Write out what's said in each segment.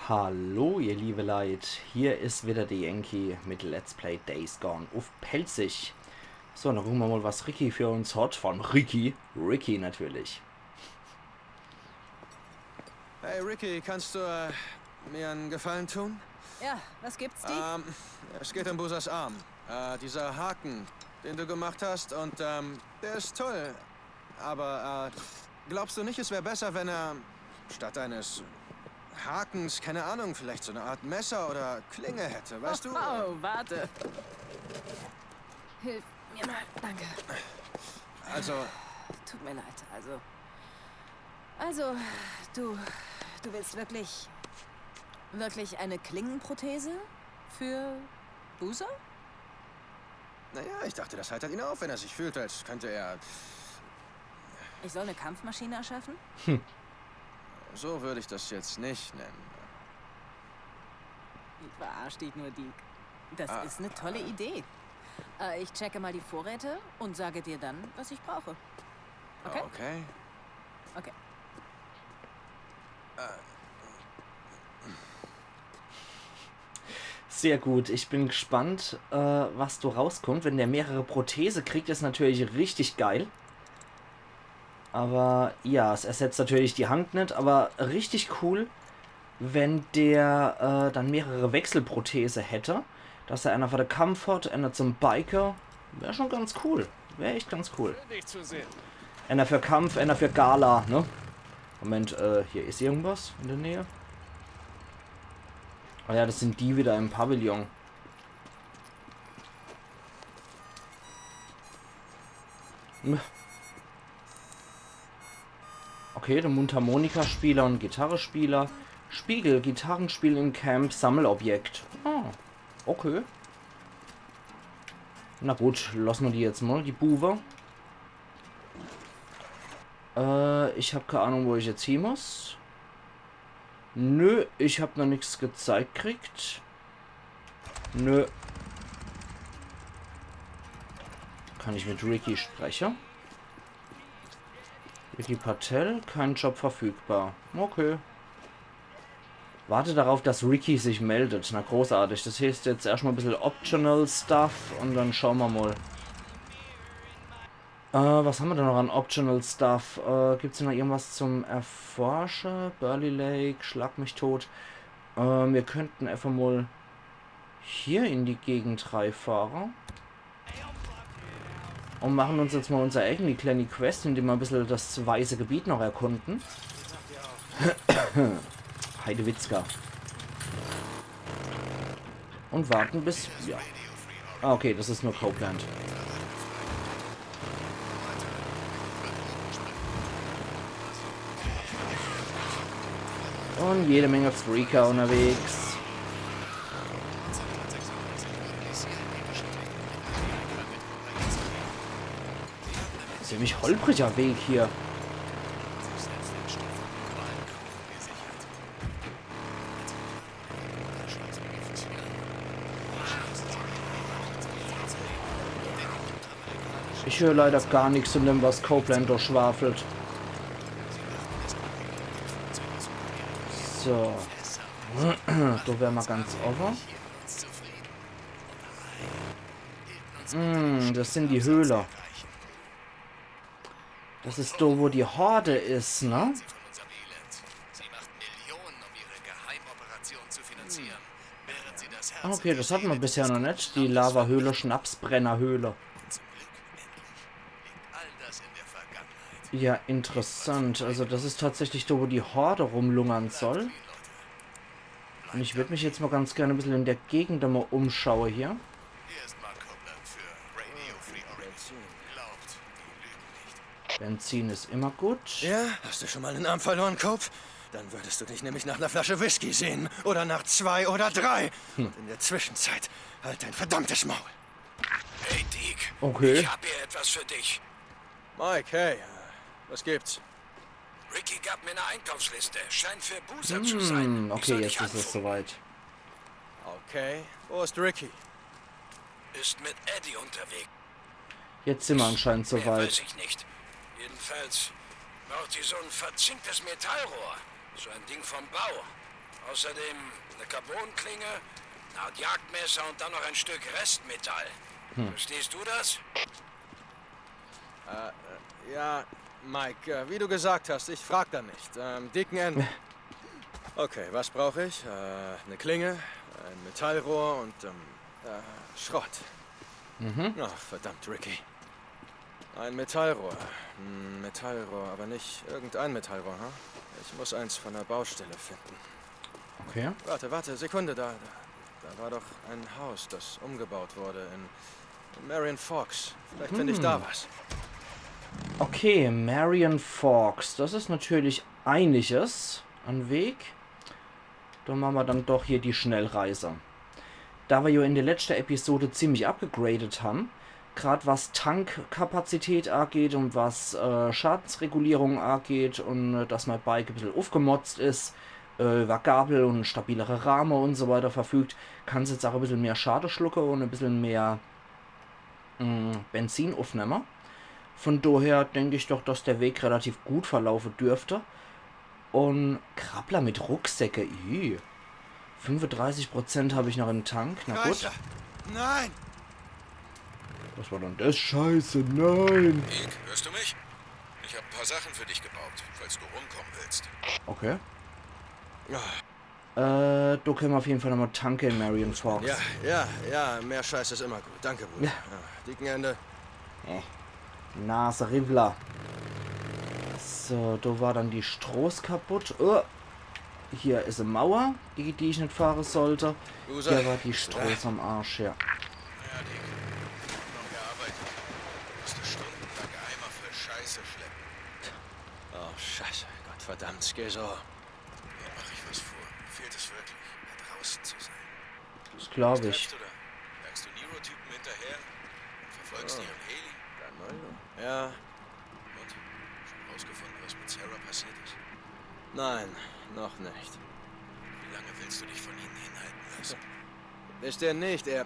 Hallo ihr liebe Leid, hier ist wieder der Yankee mit Let's Play Days Gone auf Pelzig. So, dann gucken wir mal, was Ricky für uns hat. Von Ricky natürlich. Hey Ricky, kannst du mir einen Gefallen tun? Ja, was gibt's, Steve? Es geht um Busas Arm. Dieser Haken, den du gemacht hast, und der ist toll. Aber glaubst du nicht, es wäre besser, wenn er statt eines Hakens, keine Ahnung, vielleicht so eine Art Messer oder Klinge hätte, weißt du? Oh, warte. Hilf mir mal, danke. Also, Tut mir leid, also, du willst wirklich eine Klingenprothese für Busa? naja, ich dachte, das heitert ihn auf, wenn er sich fühlt, als könnte er... Ich soll eine Kampfmaschine erschaffen? So würde ich das jetzt nicht nennen. Verarsch dich nur, Deke. Das ist eine tolle Idee. Ich checke mal die Vorräte und sage dir dann, was ich brauche. Okay? Okay. Okay. Sehr gut, ich bin gespannt, was du rauskommt. Wenn der mehrere Prothese kriegt, ist natürlich richtig geil. Aber ja, es ersetzt natürlich die Hand nicht, aber richtig cool, wenn der dann mehrere Wechselprothese hätte. Dass er einer für den Kampf hat, einer zum Biker. Wäre schon ganz cool. Wäre echt ganz cool. Einer für Kampf, einer für Gala, ne? Moment, hier ist irgendwas in der Nähe. Ah ja, das sind die wieder im Pavillon. Okay, der Mundharmonika-Spieler und Gitarrespieler. Spiegel, Gitarrenspiel im Camp, Sammelobjekt. Ah, okay. Na gut, lassen wir die jetzt mal, die Buwe. Ich habe keine Ahnung, wo ich jetzt hin muss. Nö, ich habe noch nichts gezeigt gekriegt. Nö. Kann ich mit Ricky sprechen? Ricky Patel, kein Job verfügbar. Okay. Warte darauf, dass Ricky sich meldet. Na großartig. Das heißt jetzt erstmal ein bisschen Optional Stuff und dann schauen wir mal. Was haben wir denn noch an Optional Stuff? Gibt es noch irgendwas zum Erforschen? Burley Lake, Schlag mich tot. Wir könnten einfach mal hier in die Gegend reinfahren. Und machen uns jetzt mal unsere eigene kleine Quest, indem wir ein bisschen das weiße Gebiet noch erkunden. Heidewitzka. Und warten bis... Ja. Ah, okay, das ist nur Copeland. Und jede Menge Freaker unterwegs. Ziemlich holpriger Weg hier. Ich höre leider gar nichts von dem, was Copeland durchschwafelt. So. Da wäre mal ganz offen. Das sind die Höhler. Das ist da, wo die Horde ist, ne? Okay, das hatten wir bisher noch nicht. Die Lava-Höhle, Schnapsbrenner-Höhle. Ja, interessant. Also das ist tatsächlich da, wo die Horde rumlungern soll. Und ich würde mich jetzt mal ganz gerne ein bisschen in der Gegend mal umschauen hier. Benzin ist immer gut. Ja, hast du schon mal einen Arm verloren, Cope? Dann würdest du dich nämlich nach einer Flasche Whisky sehen. Oder nach 2 oder 3. Und in der Zwischenzeit halt dein verdammtes Maul. Hey, Deke. Okay. Ich habe hier etwas für dich. Mike, hey, was gibt's? Ricky gab mir eine Einkaufsliste. Scheint für Busa zu sein. Ich Okay, soll jetzt dich ist es anfunken. soweit. Okay, wo ist Ricky? Ist mit Eddie unterwegs. Jetzt sind wir anscheinend Mehr soweit. weiß ich nicht. Jedenfalls braucht sie so ein verzinktes Metallrohr. So ein Ding vom Bau. Außerdem eine Carbonklinge, eine Art Jagdmesser und dann noch ein Stück Restmetall. Verstehst du das? Ja, Mike, wie du gesagt hast, ich frag da nicht. Dicken Ende. Okay, was brauche ich? Eine Klinge, ein Metallrohr und Schrott. Ach, verdammt, Ricky. Ein Metallrohr. Metallrohr, aber nicht irgendein Metallrohr, hm? Ich muss eins von der Baustelle finden. Okay. Warte, Sekunde, da war doch ein Haus, das umgebaut wurde in Marion Forks. Vielleicht finde ich da was. Okay, Marion Forks. Das ist natürlich einiges an Weg. Dann machen wir dann doch hier die Schnellreise. Da wir ja in der letzten Episode ziemlich abgegradet haben, gerade was Tankkapazität angeht und was Schadensregulierung angeht und dass mein Bike ein bisschen aufgemotzt ist, über Gabel und stabilere Rahmen und so weiter verfügt, kann es jetzt auch ein bisschen mehr Schade schlucken und ein bisschen mehr Benzin aufnehmen. Von daher denke ich doch, dass der Weg relativ gut verlaufen dürfte. Und Krabbler mit Rucksäcke, 35% habe ich noch im Tank, na gut. Kreischer. Nein! Was war denn das? Scheiße, nein! Nick, hörst du mich? Ich habe ein paar Sachen für dich gebaut, falls du rumkommen willst. Okay. Da können wir auf jeden Fall nochmal tanken in Marion Forks. Ja, mehr Scheiß ist immer gut. Danke, Bruder. Ja. Dicken Ende. Nase Rivla. So, da war dann die Stroß kaputt. Oh, hier ist eine Mauer, die ich nicht fahren sollte. Loser. Hier war die Stroß am Arsch, ja. Ja, Dick. Noch gearbeitet. Musste stundenlang Eimer voll Scheiße schleppen. Oh, Scheiße. Gottverdammt, geh so. Mir mache ich was vor. Mir fehlt es wirklich, da draußen zu sein. Das glaube Treibst ich. du da? Jagst du Nero-Typen hinterher? Und verfolgst die ihren Heli? Ja, Und? Schon rausgefunden, was mit Sarah passiert ist? nein, noch nicht. Wie lange willst du dich von ihnen hinhalten lassen? Ist er nicht, er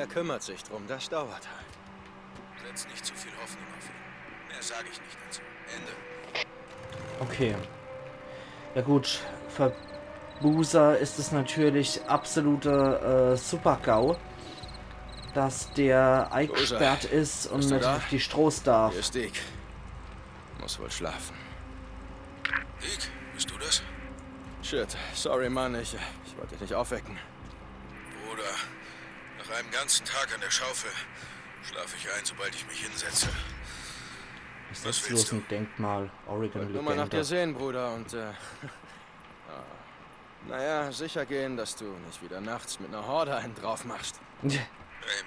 kümmert sich drum, das dauert halt. Setz nicht zu viel Hoffnung auf ihn. Mehr sage ich nicht dazu. Ende. Okay. Ja gut, für Boozer ist es natürlich absolute Super-GAU, dass der eingesperrt ist und Bist du nicht da? auf die Stroß darf. Hier ist Dick. Muss wohl schlafen. Dick, bist du das? Shit, sorry, Mann, ich wollte dich nicht aufwecken. Bruder, nach einem ganzen Tag an der Schaufel schlafe ich ein, sobald ich mich hinsetze. Was ist Was jetzt willst los mit Denkmal? Oregon Nur mal nach dir Legende. sehen, Bruder, und naja, sicher gehen, dass du nicht wieder nachts mit einer Horde einen drauf machst. Hey,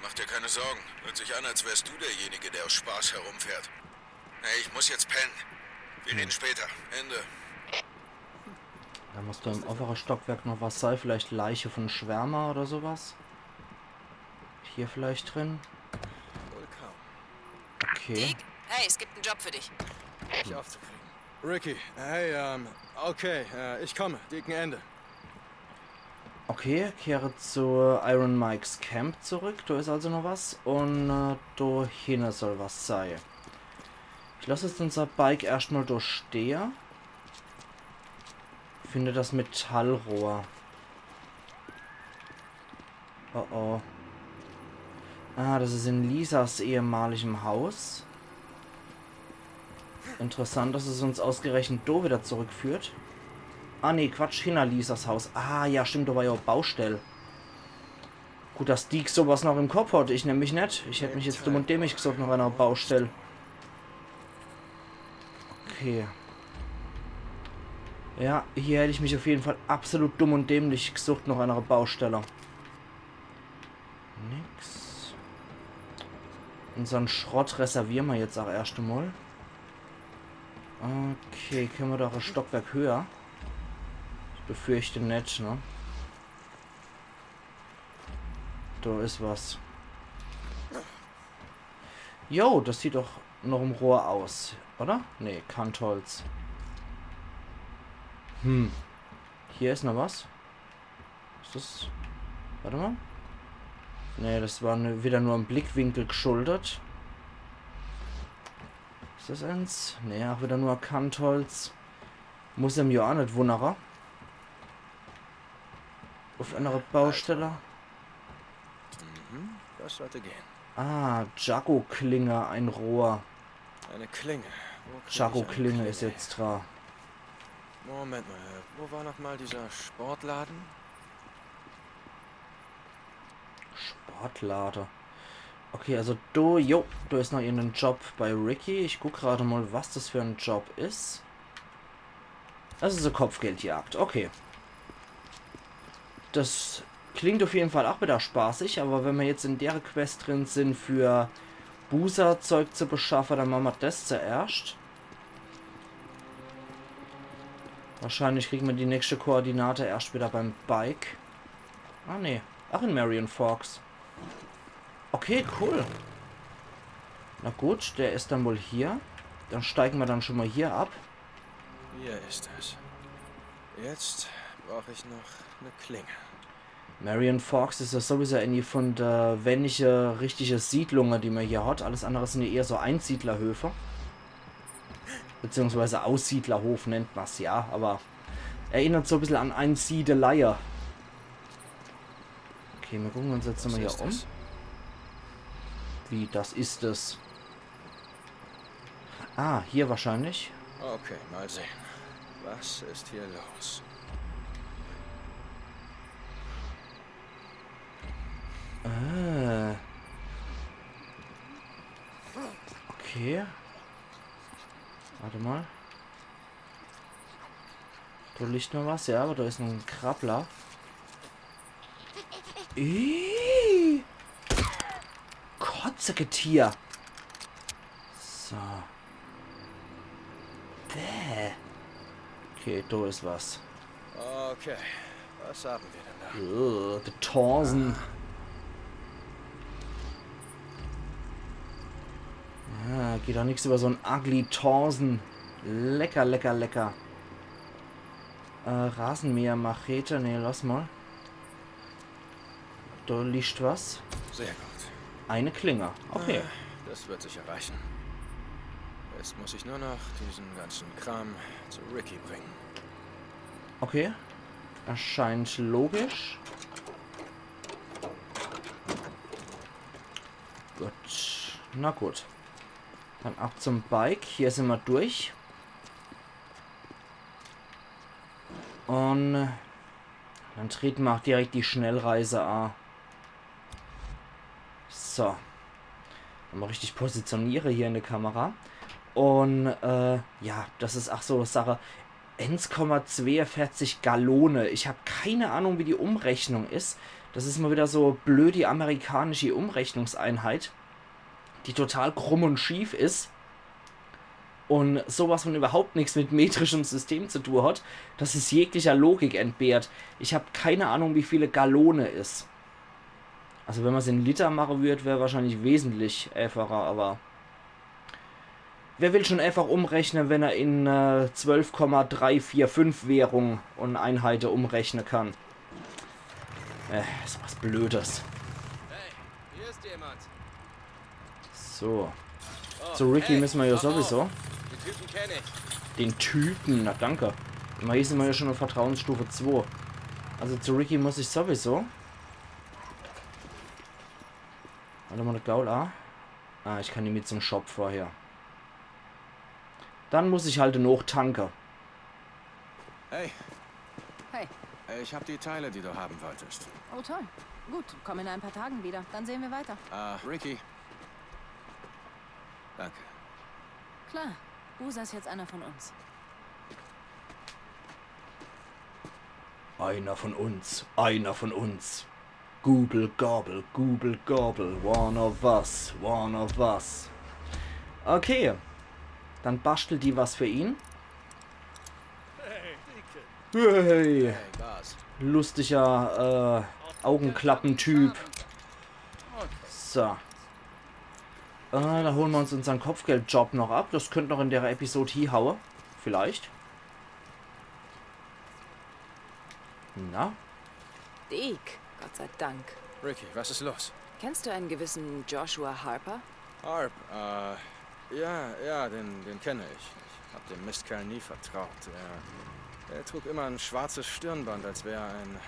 mach dir keine Sorgen. Hört sich an, als wärst du derjenige, der aus Spaß herumfährt. Hey, ich muss jetzt pennen. Wir reden später. Ende. Da muss da im oberen Stockwerk noch was sein. Vielleicht Leiche von Schwärmer oder sowas. Hier vielleicht drin. Wohl kaum. Okay. Dick, hey, es gibt einen Job für dich. Nicht aufzukriegen. Ricky, hey, okay, ich komme. Dicken Ende. Okay, kehre zu Iron Mike's Camp zurück. Da ist also noch was. Und da hinten soll was sein. Ich lasse jetzt unser Bike erstmal durchstehen. Finde das Metallrohr. Oh oh. Ah, das ist in Lisas ehemaligem Haus. Interessant, dass es uns ausgerechnet da wieder zurückführt. Ah nee, Quatsch, hinter Lisas Haus. Ah ja, stimmt, da war ja auch Baustelle. Gut, dass Deke sowas noch im Kopf hat. Ich nämlich nicht. Ich hätte mich jetzt dumm und dämlich gesagt nach einer Baustelle. Okay. Ja, hier hätte ich mich auf jeden Fall absolut dumm und dämlich gesucht nach einer Baustelle. Nix. Unseren Schrott reservieren wir jetzt auch erst einmal. Okay, können wir doch ein Stockwerk höher. Ich befürchte nicht, ne? Da ist was. Jo, das sieht doch noch im Rohr aus, oder? Ne, Kantholz. Hier ist noch was. Ist das... Warte mal. Ne, das war wieder nur im Blickwinkel geschuldet. Ist das eins? Ne, auch wieder nur Kantholz. Muss im Jahr nicht wunderer. Auf einer Baustelle. Das sollte gehen. Ah, Jaco-Klinge, ein Rohr. Eine Klinge. Wo krieg ich eine Jaco-Klinge ist Klinge jetzt dran. her? Moment mal, wo war noch mal dieser Sportladen? Sportlader. Okay, also du ist noch irgendein Job bei Ricky. Ich guck gerade mal, was das für ein Job ist. Das ist eine Kopfgeldjagd. Okay. Das klingt auf jeden Fall auch wieder spaßig, aber wenn wir jetzt in der Quest drin sind, für Buser-Zeug zu beschaffen, dann machen wir das zuerst. Wahrscheinlich kriegen wir die nächste Koordinate erst wieder beim Bike. Ah, nee. Ach, in Marion Forks. Okay, cool. Na gut, der ist dann wohl hier. Dann steigen wir dann schon mal hier ab. Hier ist es. Jetzt brauche ich noch eine Klinge. Marion Forks ist ja sowieso eine von der wenige richtige Siedlungen, die man hier hat. Alles andere sind ja eher so Einsiedlerhöfe. Beziehungsweise Aussiedlerhof nennt man es, ja. Aber erinnert so ein bisschen an Einsiedeleier. Okay, wir gucken uns jetzt nochmal hier um. Wie, das ist es? Ah, hier wahrscheinlich. Okay, mal sehen. Was ist hier los? Okay. Warte mal. Da liegt noch was, ja, aber da ist noch ein Krabbler. Kotzegetier. So. Bäh. Okay, da ist was. Okay, was haben wir denn da? Der Torsen. Ja, geht auch nichts über so ein ugly Torsen. Lecker, lecker, lecker. Rasenmäher, Machete. Ne, lass mal. Da liegt was. Sehr gut. Eine Klinge. Okay. Das wird sich erreichen. Jetzt muss ich nur noch diesen ganzen Kram zu Ricky bringen. Okay. Erscheint logisch. Gut. Na gut. Dann ab zum Bike. Hier sind wir durch. Und dann treten wir auch direkt die Schnellreise an. So. Wenn man richtig positioniere hier in der Kamera. Und ja, das ist auch so eine Sache. 1,42 Gallone. Ich habe keine Ahnung, wie die Umrechnung ist. Das ist mal wieder so blöd, die amerikanische Umrechnungseinheit, die total krumm und schief ist. Und sowas von überhaupt nichts mit metrischem System zu tun hat, das ist jeglicher Logik entbehrt. Ich habe keine Ahnung, wie viele Gallone ist. Also wenn man es in Liter machen würde, wäre wahrscheinlich wesentlich einfacher, aber wer will schon einfach umrechnen, wenn er in 12,345 Währung und Einheiten umrechnen kann? Ist was Blödes. Hey, hier ist jemand. So. Zu Ricky müssen wir ja sowieso. Die Typen kenne ich. Den Typen, na danke. Immerhin sind wir ja schon auf Vertrauensstufe 2. Also zu Ricky muss ich sowieso. Warte mal, der Gaul A. Ah, ich kann die mit zum Shop vorher. Dann muss ich halt noch tanken. Hey, Hey, ich habe die Teile, die du haben wolltest. oh toll. Gut, komm in ein paar Tagen wieder. Dann sehen wir weiter. Ricky. Danke. Klar, Buser ist jetzt einer von uns. Einer von uns, einer von uns. Google Gobble, Google Gobble, one of us, one of us. Okay, dann bastelt die was für ihn. Hey, Hey, Bas. lustiger Augenklappentyp. So. Da holen wir uns unseren Kopfgeldjob noch ab. Das könnte noch in der Episode hier hauen. Vielleicht. Na? Deke, Gott sei Dank. Ricky, was ist los? Kennst du einen gewissen Joshua Harper? Harp, ja, den kenne ich. Ich hab dem Mistkerl nie vertraut. Er trug immer ein schwarzes Stirnband, als wäre er ein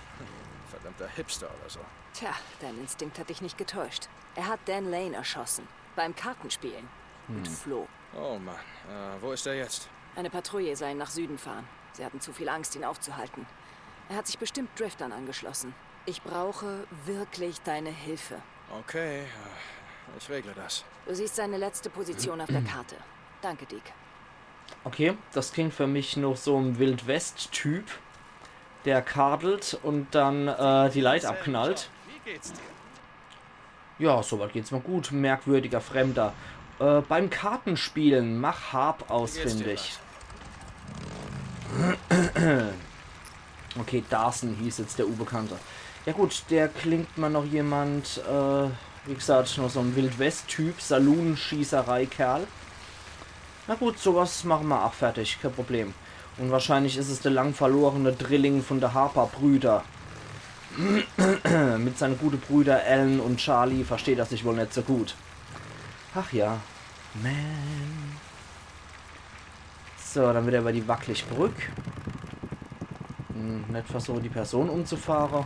Verdammter Hipster oder so. Tja, dein Instinkt hat dich nicht getäuscht. Er hat Dan Lane erschossen. Beim Kartenspielen. Und floh. Oh Mann, wo ist er jetzt? Eine Patrouille sei ihn nach Süden fahren. Sie hatten zu viel Angst, ihn aufzuhalten. Er hat sich bestimmt Driftern angeschlossen. Ich brauche wirklich deine Hilfe. Okay, ich regle das. Du siehst seine letzte Position auf der Karte. Danke, Deke. Okay, das klingt für mich noch so ein Wild-West-Typ, der kardelt und dann die Light abknallt. Wie geht's dir? Ja, soweit geht's mal gut. Merkwürdiger Fremder. Beim Kartenspielen mach Harp ausfindig. Okay, Darson hieß jetzt der Unbekannte. Ja gut, der klingt mal noch jemand, wie gesagt, noch so ein Wild-West-Typ, Saloon-Schießerei-Kerl. Na gut, sowas machen wir auch fertig, kein Problem. Und wahrscheinlich ist es der lang verlorene Drilling von der Harper-Brüder. Mit seinen guten Brüdern Alan und Charlie versteht er sich wohl nicht so gut. Ach ja. Man. So, dann wieder über die Wackelig-Brück. Nicht versuchen, die Person umzufahren.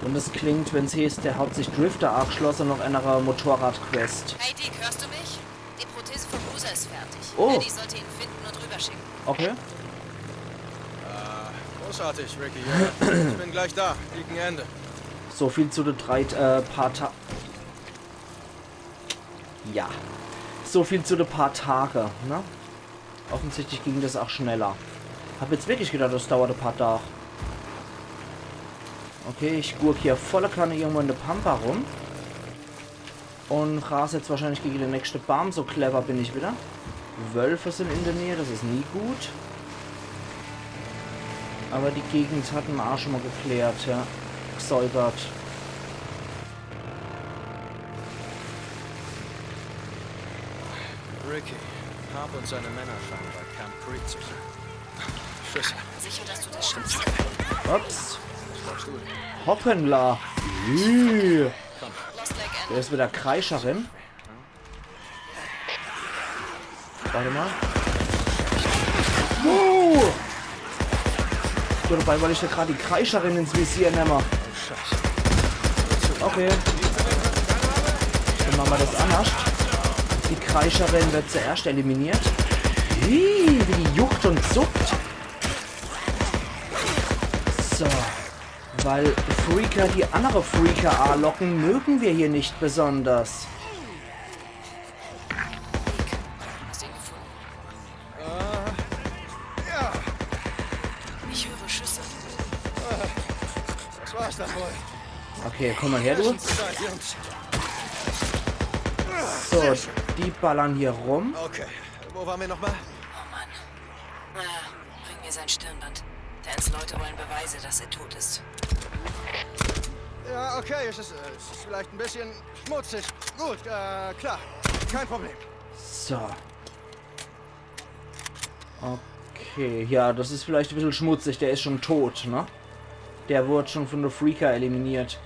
Und es klingt, wenn es heißt, der hat sich Drifter abgeschlossen, noch einer Motorrad-Quest. Hey Deke, hörst du mich? Die Prothese vom Loser ist fertig. Oh. Eddie sollte ihn finden und rüberschicken. Okay. Großartig, Ricky. Ich bin gleich da. Gegen Ende. So viel zu den Ja. So viel zu den paar Tage, ne? Offensichtlich ging das auch schneller. Hab jetzt wirklich gedacht, das dauert ein paar Tage. Okay, ich gurk hier volle Kanne irgendwo in der Pampa rum. Und rase jetzt wahrscheinlich gegen den nächsten Baum. So clever bin ich wieder. Wölfe sind in der Nähe, das ist nie gut. Aber die Gegend hatten wir auch schon mal geklärt, ja. Gesäubert. Ricky, Harp und seine Männer scheinen bei Camp Creek zu sein. Schüsse. Sicher, dass du das schaffst? Ups. Was glaubst du? Hoppenla. Lost Lake Der ist wieder Kreischerin. Warte mal. So, dabei wollte ich ja gerade die Kreischerin ins Visier nehmen. Okay. Dann machen wir das anders. Die Kreischerin wird zuerst eliminiert. Wie die juckt und zuckt. So. Weil Freaker die andere Freaker anlocken, mögen wir hier nicht besonders. Hast du ihn gefunden? Ja, Ich höre Schüsse. das war's dann wohl. Okay, komm mal her, du. Zeit, Jungs. So, die ballern hier rum. Okay, wo waren wir nochmal? Oh Mann. Na, bring mir sein Stirnband. Dans Leute wollen Beweise, dass er tot ist. Ja, okay, es ist vielleicht ein bisschen schmutzig. Gut, klar. Kein Problem. So. Okay, ja, das ist vielleicht ein bisschen schmutzig. Der ist schon tot, ne? Der wurde schon von der Freaker eliminiert.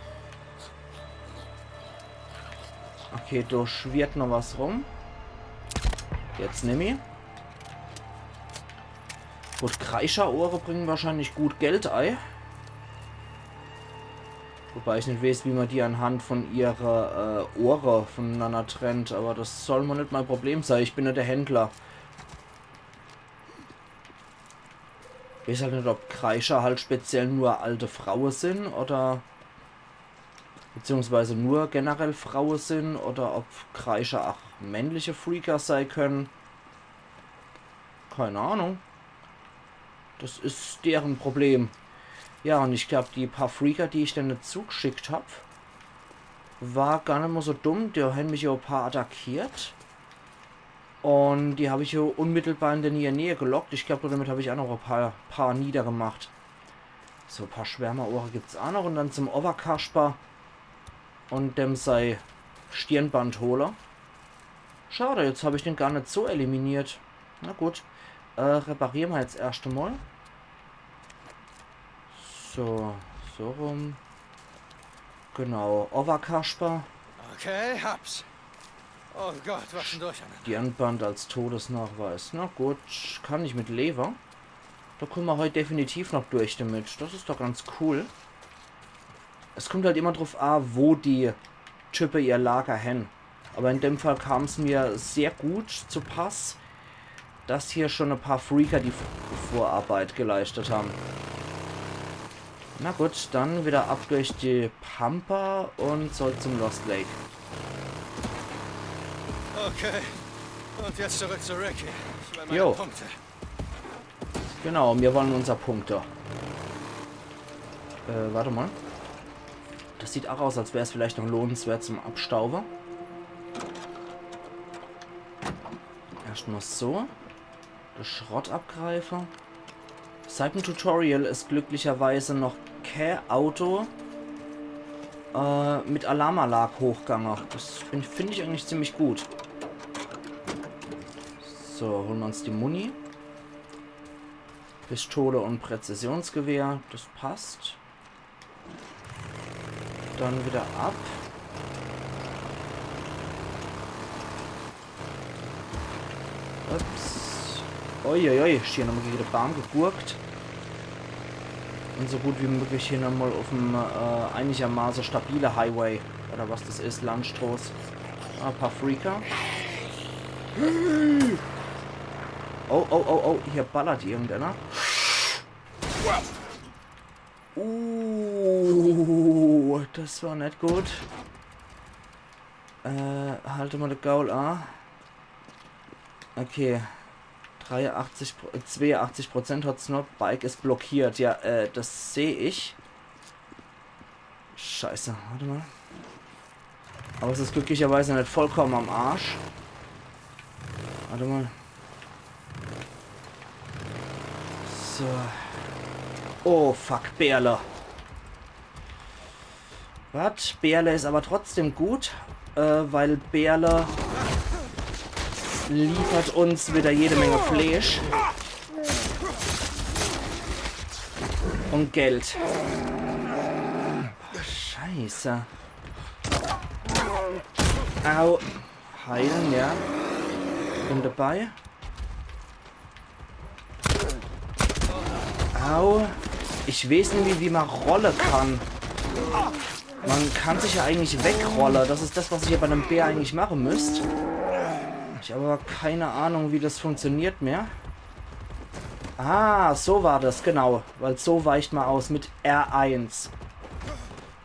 Okay, da schwirrt noch was rum. Jetzt nimm ich. Gut, Kreischerohre bringen wahrscheinlich gut Geld ein. Wobei ich nicht weiß, wie man die anhand von ihrer Ohren voneinander trennt. Aber das soll mal nicht mein Problem sein. Ich bin ja der Händler. Ich weiß halt nicht, ob Kreischer halt speziell nur alte Frauen sind oder beziehungsweise nur generell Frauen sind oder ob Kreischer auch männliche Freaker sein können. Keine Ahnung. Das ist deren Problem. Ja, und ich glaube, die paar Freaker, die ich dann nicht zugeschickt habe, war gar nicht mal so dumm. Die haben mich ja ein paar attackiert. Und die habe ich ja unmittelbar in der Nähe gelockt. Ich glaube, damit habe ich auch noch ein paar niedergemacht. So, ein paar Schwärmerohre gibt es auch noch. Und dann zum Overkasper und dem sei Stirnbandholer. Schade, jetzt habe ich den gar nicht so eliminiert. Na gut. Reparieren wir jetzt erst einmal. So, so rum. Genau, Overkasper. Okay, hab's. Oh Gott, was ein Durcheinander. Stirnband als Todesnachweis. Na gut, kann ich mit Lever. Da kommen wir heute definitiv noch durch damit. Das ist doch ganz cool. Es kommt halt immer drauf an, wo die Typen ihr Lager hin. Aber in dem Fall kam es mir sehr gut zu Pass, dass hier schon ein paar Freaker die Vorarbeit geleistet haben. Na gut, dann wieder ab durch die Pampa und zurück zum Lost Lake. Okay. Und jetzt zurück zu Ricky. Ich will meine Jo. Punkte. Genau, wir wollen unser Punkte. Warte mal. Das sieht auch aus, als wäre es vielleicht noch lohnenswert zum Abstauber. Erst mal so. Der Schrottabgreifer. Seit dem Tutorial ist glücklicherweise noch kein Auto mit Alarmanlage hochgegangen. Das finde ich eigentlich ziemlich gut. So, holen wir uns die Muni. Pistole und Präzisionsgewehr. Das passt. Dann wieder ab. Ups. Uiuiui, hier nochmal gegen die Bahn gegurkt. Und so gut wie möglich hier nochmal auf dem einigermaßen stabile Highway. Oder was das ist, Landstraße. Ein paar Freaker. Oh, oh, oh, oh, hier ballert irgendeiner. Das war nicht gut. Halte mal den Gaul an. Okay. 82% hat es noch. Bike ist blockiert. Ja, das sehe ich. Scheiße, warte mal. Aber es ist glücklicherweise nicht vollkommen am Arsch. Warte mal. So. Oh, fuck, Bärle. Was? Bärle ist aber trotzdem gut, weil Bärle liefert uns wieder jede Menge Fleisch. Und Geld. Scheiße. Au. Heilen, ja. Bin dabei. Au. Ich weiß nicht, wie man rollen kann. Man kann sich ja eigentlich wegrollen. Das ist das, was ihr bei einem Bär eigentlich machen müsst. Ich habe aber keine Ahnung, wie das funktioniert mehr. Ah, so war das, genau. Weil so weicht man aus mit R1.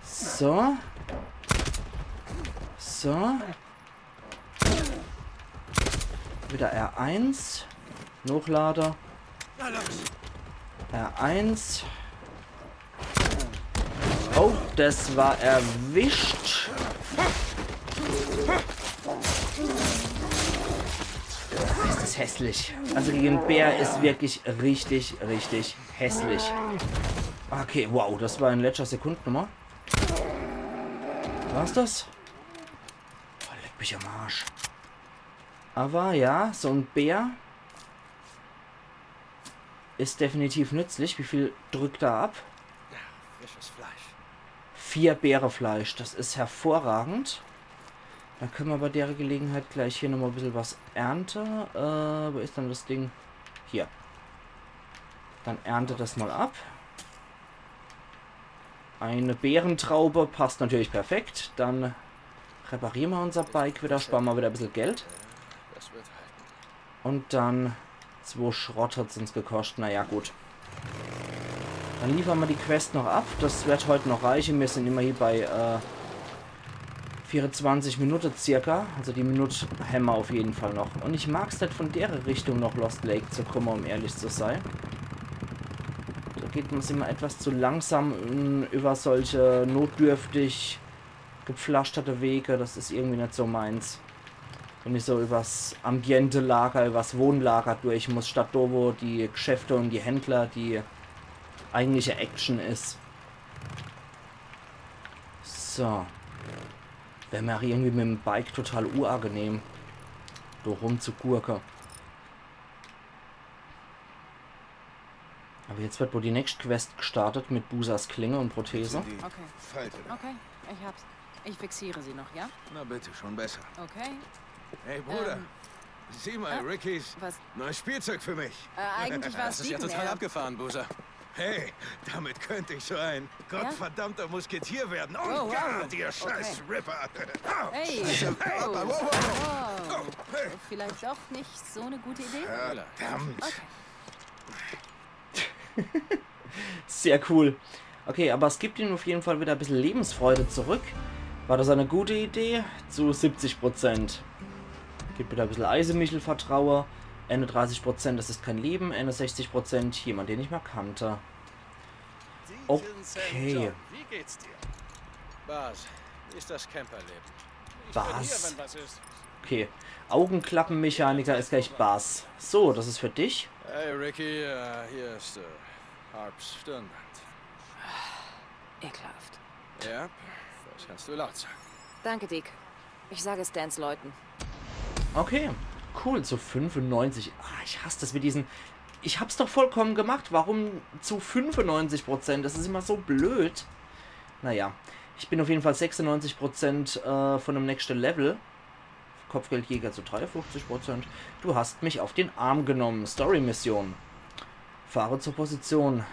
So. So. Wieder R1. Hochlader. R1. Oh, das war erwischt. Ist das hässlich. Also gegen Bär ist wirklich richtig, richtig hässlich. Okay, wow, das war in letzter Sekundennummer. War's das? Oh, leck mich am Arsch. Aber ja, so ein Bär ist definitiv nützlich. Wie viel drückt er ab? Frisches Fleisch. 4 Bärefleisch. Das ist hervorragend. Da können wir bei der Gelegenheit gleich hier nochmal ein bisschen was ernten. Wo ist dann das Ding? Hier. Dann ernte das mal ab. Eine Beerentraube passt natürlich perfekt. Dann reparieren wir unser Bike wieder, sparen wir wieder ein bisschen Geld. Das wird halten. Und dann 2 Schrott hat es uns gekostet. Naja, gut. Dann liefern wir die Quest noch ab. Das wird heute noch reichen. Wir sind immer hier bei 24 Minuten circa. Also die Minute haben wir auf jeden Fall noch. Und ich mag es nicht von der Richtung noch Lost Lake zu kommen, um ehrlich zu sein. Da geht man immer etwas zu langsam über solche notdürftig gepflasterte Wege. Das ist irgendwie nicht so meins. Wenn ich so übers Ambiente-Lager, übers Wohnlager durch muss, statt da, wo die Geschäfte und die Händler die eigentliche Action ist. So. Wäre mir auch irgendwie mit dem Bike total unangenehm, da rumzugurken. Aber jetzt wird wohl die nächste Quest gestartet mit Busas Klinge und Prothese. Die Okay. Falte. Okay, ich hab's. Ich fixiere sie noch, ja? Na bitte, schon besser. Okay. Hey Bruder, sieh mal, Rickys Was? neues Spielzeug für mich. Eigentlich war es Das ist ja total abgefahren, Busa. Hey, damit könnte ich so ein gottverdammter Musketier werden. Oh, Oh, wow. Gott, ihr scheiß Ripper. Au. Hey! Hey, Oh. wow, wow, wow. Oh. Hey. Vielleicht doch nicht so eine gute Idee? Verdammt. Okay. Sehr cool. Okay, aber es gibt ihm auf jeden Fall wieder ein bisschen Lebensfreude zurück. War das eine gute Idee? Zu 70%. Gibt wieder ein bisschen Eisenmichel-Vertraue. Ende 30%, das ist kein Leben. Ende 60%, jemand, den ich mal kannte. Okay. Wie geht's dir? Bas, wie ist das Camperleben? Bas. Okay. Augenklappenmechaniker ist gleich Bas. So, das ist für dich. Hey Ricky, hier ist Harps Stirnband. Ekelhaft. Ja, das kannst du laut sagen. Danke, Dick. Ich sage es Dans Leuten. Okay. Cool, zu 95. Ah, ich hasse das mit diesen... Ich hab's doch vollkommen gemacht. Warum zu 95%? Das ist immer so blöd. Naja. Ich bin auf jeden Fall 96% von dem nächsten Level. Kopfgeldjäger zu 53%. Du hast mich auf den Arm genommen. Story-Mission. Fahre zur Position.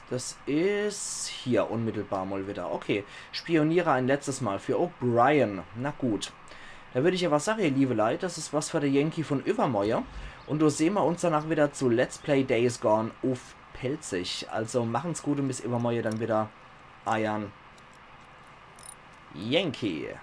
Das ist hier unmittelbar mal wieder. Okay. Spioniere ein letztes Mal für O'Brien. Na gut. Da würde ich aber sagen, liebe Leute, das ist was für der Yankee von Übermeuer. Und da sehen wir uns danach wieder zu Let's Play Days Gone auf Pelzig. Also machen's gut und bis Übermeuer dann wieder Eiern. Yankee.